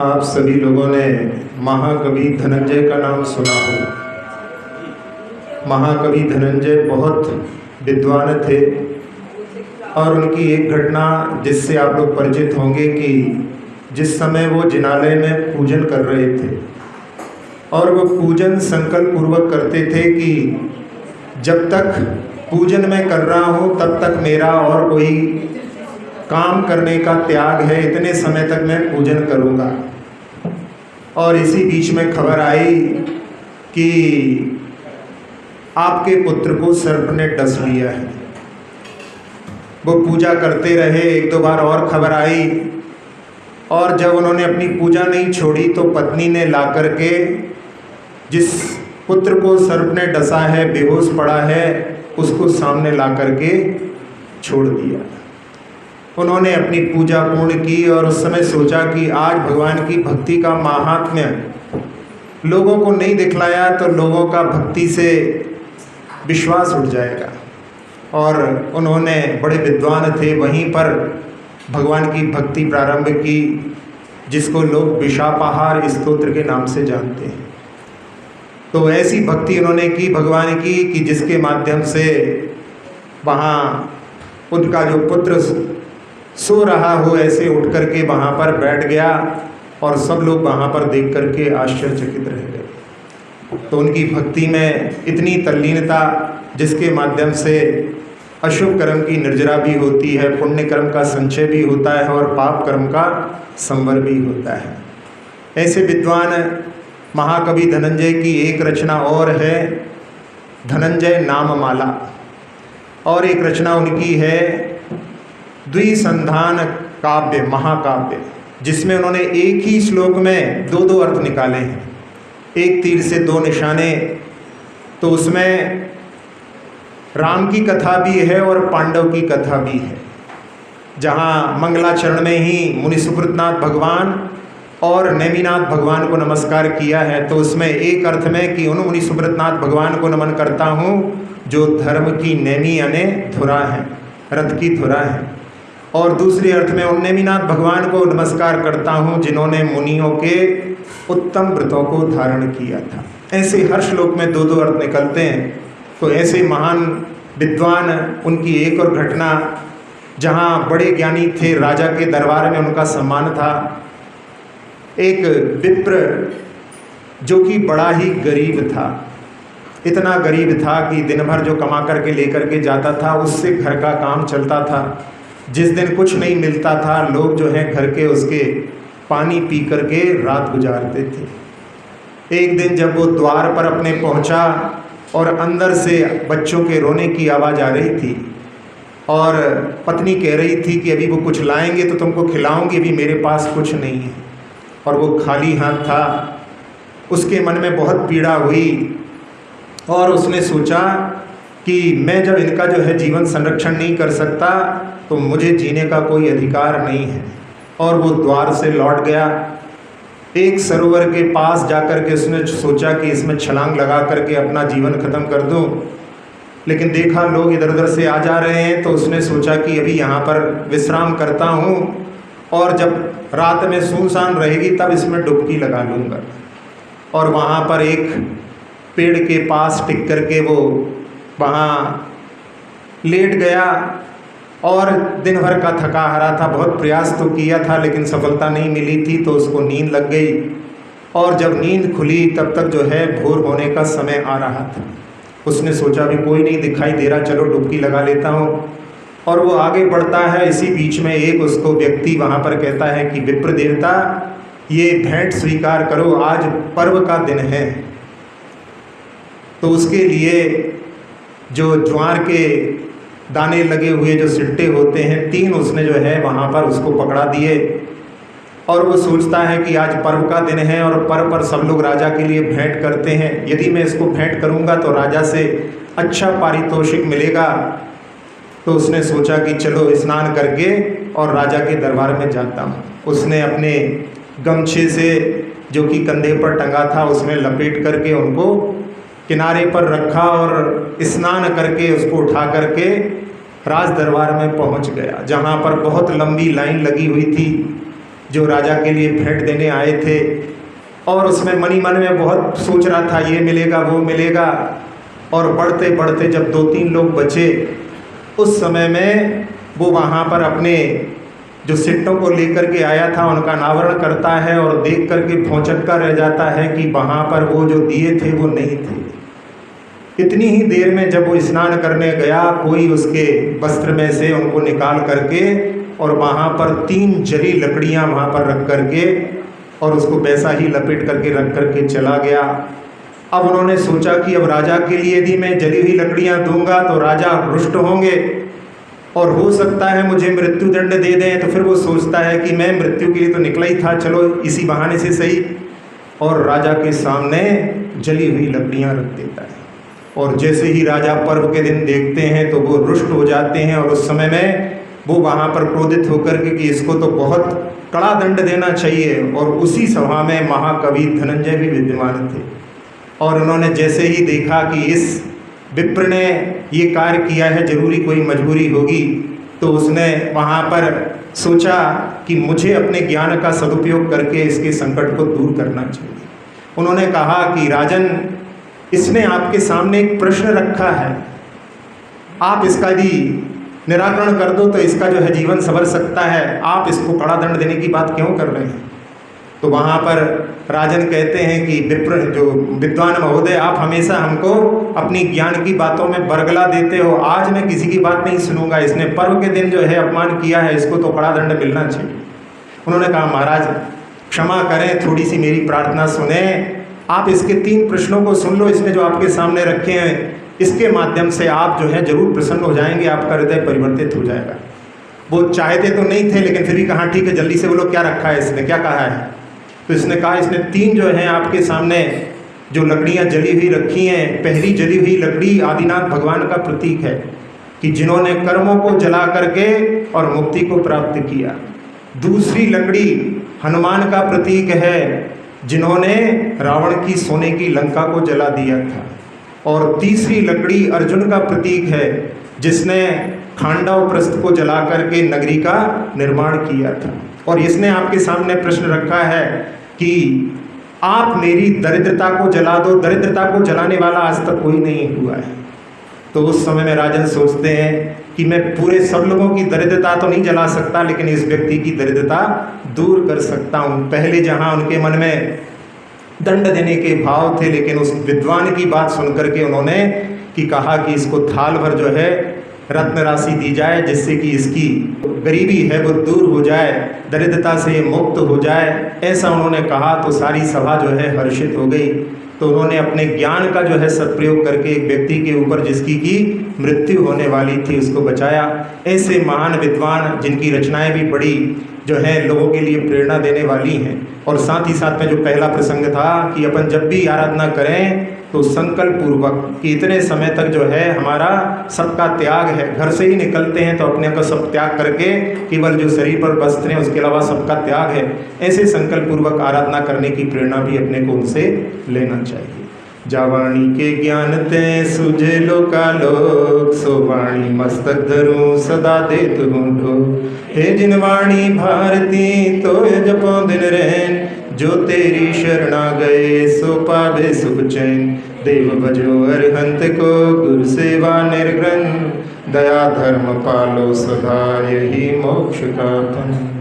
आप सभी लोगों ने महाकवि धनंजय का नाम सुना हो। महाकवि धनंजय बहुत विद्वान थे और उनकी एक घटना जिससे आप लोग परिचित होंगे कि जिस समय वो जिनालय में पूजन कर रहे थे और वो पूजन संकल्प पूर्वक करते थे कि जब तक पूजन मैं कर रहा हूँ तब तक मेरा और कोई काम करने का त्याग है, इतने समय तक मैं पूजन करूँगा। और इसी बीच में खबर आई कि आपके पुत्र को सर्प ने डस लिया है। वो पूजा करते रहे, एक दो बार और खबर आई और जब उन्होंने अपनी पूजा नहीं छोड़ी तो पत्नी ने ला करके जिस पुत्र को सर्प ने डसा है, बेहोश पड़ा है, उसको सामने ला करके छोड़ दिया। उन्होंने अपनी पूजा पूर्ण की और उस समय सोचा कि आज भगवान की भक्ति का महात्म्य लोगों को नहीं दिखलाया तो लोगों का भक्ति से विश्वास उठ जाएगा। और उन्होंने बड़े विद्वान थे, वहीं पर भगवान की भक्ति प्रारंभ की, जिसको लोग विशापाहार स्तोत्र के नाम से जानते हैं। तो ऐसी भक्ति उन्होंने की भगवान की कि जिसके माध्यम से वहाँ उनका जो पुत्र सो रहा हो ऐसे उठ करके वहाँ पर बैठ गया और सब लोग वहाँ पर देख करके आश्चर्यचकित रह गए। तो उनकी भक्ति में इतनी तल्लीनता जिसके माध्यम से अशुभ कर्म की निर्जरा भी होती है, पुण्य कर्म का संचय भी होता है और पाप कर्म का संवर भी होता है। ऐसे विद्वान महाकवि धनंजय की एक रचना और है धनंजय नाममाला, और एक रचना उनकी है द्विसंधान काव्य महाकाव्य, जिसमें उन्होंने एक ही श्लोक में दो दो अर्थ निकाले हैं, एक तीर से दो निशाने। तो उसमें राम की कथा भी है और पांडव की कथा भी है, जहाँ मंगलाचरण में ही मुनि सुकृतनाथ भगवान और नेमिनाथ भगवान को नमस्कार किया है। तो उसमें एक अर्थ में कि उन मुनि सुकृतनाथ भगवान को नमन करता हूँ जो धर्म की नेमी यानी धुरा है, रथ की धुरा है, और दूसरे अर्थ में उन नेमिनाथ भगवान को नमस्कार करता हूँ जिन्होंने मुनियों के उत्तम व्रतों को धारण किया था। ऐसे हर श्लोक में दो दो अर्थ निकलते हैं। तो ऐसे महान विद्वान, उनकी एक और घटना, जहाँ बड़े ज्ञानी थे, राजा के दरबार में उनका सम्मान था। एक विप्र जो कि बड़ा ही गरीब था, इतना गरीब था कि दिन भर जो कमा करके लेकर के जाता था उससे घर का काम चलता था। जिस दिन कुछ नहीं मिलता था लोग जो है घर के उसके पानी पी करके रात गुजारते थे। एक दिन जब वो द्वार पर अपने पहुंचा और अंदर से बच्चों के रोने की आवाज़ आ रही थी और पत्नी कह रही थी कि अभी वो कुछ लाएंगे तो तुमको खिलाऊंगी, अभी मेरे पास कुछ नहीं है, और वो खाली हाथ था। उसके मन में बहुत पीड़ा हुई और उसने सोचा कि मैं जब इनका जो है जीवन संरक्षण नहीं कर सकता तो मुझे जीने का कोई अधिकार नहीं है। और वो द्वार से लौट गया, एक सरोवर के पास जाकर के उसने सोचा कि इसमें छलांग लगा करके अपना जीवन खत्म कर दूं, लेकिन देखा लोग इधर उधर से आ जा रहे हैं तो उसने सोचा कि अभी यहाँ पर विश्राम करता हूँ और जब रात में सुनसान रहेगी तब इसमें डुबकी लगा लूँगा। और वहाँ पर एक पेड़ के पास टिक करके वो वहाँ लेट गया और दिन भर का थका हारा था, बहुत प्रयास तो किया था लेकिन सफलता नहीं मिली थी, तो उसको नींद लग गई। और जब नींद खुली तब तक जो है भोर होने का समय आ रहा था। उसने सोचा भी कोई नहीं दिखाई दे रहा, चलो डुबकी लगा लेता हूँ। और वो आगे बढ़ता है, इसी बीच में एक उसको व्यक्ति वहाँ पर कहता है कि विप्र देवता, ये भेंट स्वीकार करो, आज पर्व का दिन है। तो उसके लिए जो ज्वार के दाने लगे हुए जो सिट्टे होते हैं 3 उसने जो है वहाँ पर उसको पकड़ा दिए। और वो सोचता है कि आज पर्व का दिन है और पर्व पर सब लोग राजा के लिए भेंट करते हैं, यदि मैं इसको भेंट करूँगा तो राजा से अच्छा पारितोषिक मिलेगा। तो उसने सोचा कि चलो स्नान करके और राजा के दरबार में जाता हूँ। उसने अपने गमछे से जो कि कंधे पर टंगा था उसमें लपेट करके उनको किनारे पर रखा और स्नान करके उसको उठा करके राज दरबार में पहुंच गया, जहां पर बहुत लंबी लाइन लगी हुई थी। जो राजा के लिए भेंट देने आए थे, और उसमें मनी मन में बहुत सोच रहा था ये मिलेगा वो मिलेगा। और बढ़ते बढ़ते जब 2-3 लोग बचे, उस समय में वो वहाँ पर अपने जो सिट्टों को लेकर के आया था उनका अनावरण करता है और देख करके भौंचक्का रह जाता है कि वहाँ पर वो जो दिए थे वो नहीं थे। इतनी ही देर में जब वो स्नान करने गया, कोई उसके वस्त्र में से उनको निकाल करके और वहाँ पर 3 जली लकड़ियाँ वहाँ पर रख करके और उसको वैसा ही लपेट करके रख करके चला गया। अब उन्होंने सोचा कि अब राजा के लिए यदि मैं जली हुई लकड़ियाँ दूंगा तो राजा रुष्ट होंगे और हो सकता है मुझे मृत्यु दंड दे दें। तो फिर वो सोचता है कि मैं मृत्यु के लिए तो निकला ही था, चलो इसी बहाने से सही, और राजा के सामने जली हुई लकड़ियाँ रख देता है। और जैसे ही राजा पर्व के दिन देखते हैं तो वो रुष्ट हो जाते हैं, और उस समय में वो वहाँ पर क्रोधित होकर के कि इसको तो बहुत कड़ा दंड देना चाहिए। और उसी सभा में महाकवि धनंजय भी विद्यमान थे, और उन्होंने जैसे ही देखा कि इस विप्र ने ये कार्य किया है, जरूरी कोई मजबूरी होगी, तो उसने वहाँ पर सोचा कि मुझे अपने ज्ञान का सदुपयोग करके इसके संकट को दूर करना चाहिए। उन्होंने कहा कि राजन, इसने आपके सामने एक प्रश्न रखा है, आप इसका यदि निराकरण कर दो तो इसका जो है जीवन संवर सकता है, आप इसको कड़ा दंड देने की बात क्यों कर रहे हैं। तो वहाँ पर राजन कहते हैं कि विप्र जो विद्वान महोदय, आप हमेशा हमको अपनी ज्ञान की बातों में बरगला देते हो, आज मैं किसी की बात नहीं सुनूंगा, इसने पर्व के दिन जो है अपमान किया है, इसको तो कड़ा दंड मिलना चाहिए। उन्होंने कहा महाराज क्षमा करें, थोड़ी सी मेरी प्रार्थना सुने, आप इसके 3 प्रश्नों को सुन लो, इसने जो आपके सामने रखे हैं, इसके माध्यम से आप जो है जरूर प्रसन्न हो जाएंगे, आपका हृदय परिवर्तित हो जाएगा। वो चाहते तो नहीं थे, लेकिन फिर भी कहा ठीक है, जल्दी से बोलो क्या रखा है इसने, क्या कहा है। तो इसने कहा इसने 3 जो हैं आपके सामने जो लकड़ियाँ जली हुई रखी हैं, पहली जली हुई लकड़ी आदिनाथ भगवान का प्रतीक है कि जिन्होंने कर्मों को जला करके और मुक्ति को प्राप्त किया। दूसरी लकड़ी हनुमान का प्रतीक है, जिन्होंने रावण की सोने की लंका को जला दिया था। और तीसरी लकड़ी अर्जुन का प्रतीक है, जिसने खांडव प्रस्थ को जला करके नगरी का निर्माण किया था। और इसने आपके सामने प्रश्न रखा है कि आप मेरी दरिद्रता को जला दो, दरिद्रता को जलाने वाला आज तक कोई नहीं हुआ है। तो उस समय में राजन सोचते हैं कि मैं पूरे सब लोगों की दरिद्रता तो नहीं जला सकता, लेकिन इस व्यक्ति की दरिद्रता दूर कर सकता हूँ। पहले जहाँ उनके मन में दंड देने के भाव थे, लेकिन उस विद्वान की बात सुन करके उन्होंने कि कहा कि इसको थाल भर जो है रत्न राशि दी जाए, जिससे कि इसकी गरीबी है वो दूर हो जाए, दरिद्रता से मुक्त हो जाए। ऐसा उन्होंने कहा तो सारी सभा जो है हर्षित हो गई। तो उन्होंने अपने ज्ञान का जो है सदप्रयोग करके एक व्यक्ति के ऊपर जिसकी की मृत्यु होने वाली थी उसको बचाया। ऐसे महान विद्वान जिनकी रचनाएं भी बड़ी जो है लोगों के लिए प्रेरणा देने वाली हैं। और साथ ही साथ में जो पहला प्रसंग था कि अपन जब भी आराधना करें तो संकल्प पूर्वक कि इतने समय तक जो है हमारा सबका त्याग है, घर से ही निकलते हैं तो अपने का सब त्याग करके केवल जो शरीर पर वस्त्र हैं उसके अलावा सबका त्याग है, ऐसे संकल्प पूर्वक आराधना करने की प्रेरणा भी अपने को उनसे लेना चाहिए। जावाणी के ज्ञान ते सुझे लोकालोक, सो वाणी मस्तक धरूं सदा देत हूँ। हे जिन वाणी भारती तो जपो दिन रहन, जो तेरी शरणा गए सो पावे सुख चैन। देव भजो अरहंत को गुरु सेवा निर्ग्रहण, दया धर्म पालो सदा यही मोक्ष का धन।